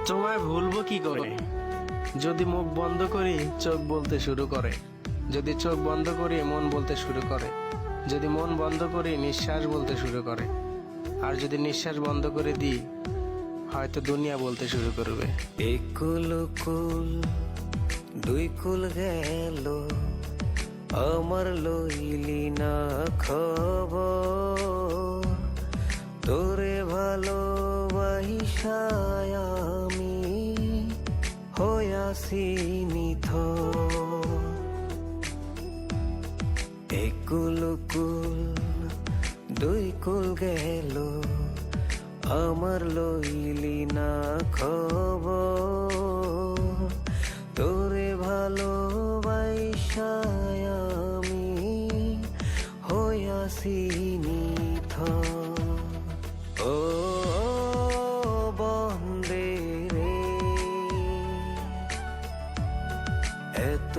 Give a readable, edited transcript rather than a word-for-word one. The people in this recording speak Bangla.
তোমায় ভুলবো কি করে? যদি মুখ বন্ধ করি চোখ বলতে শুরু করে, যদি চোখ বন্ধ করি মন বলতে শুরু করে, যদি মন বন্ধ করি নিঃশ্বাস বলতে শুরু করে, আর যদি নিঃশ্বাস বন্ধ করে দিই হয়তো দুনিয়া বলতে শুরু করবে। একুল কুল দুই কুল গেল, আমার লইলি না খবর। তোরে ভালোবাসায় আমি হইয়াছি নিথর। একুল কুল দুই কুল গেল, আমার লইলি না খবর। তোরে ভালোবাসায় আমি হইয়াছি নিথর। ও বন্দে রে, এত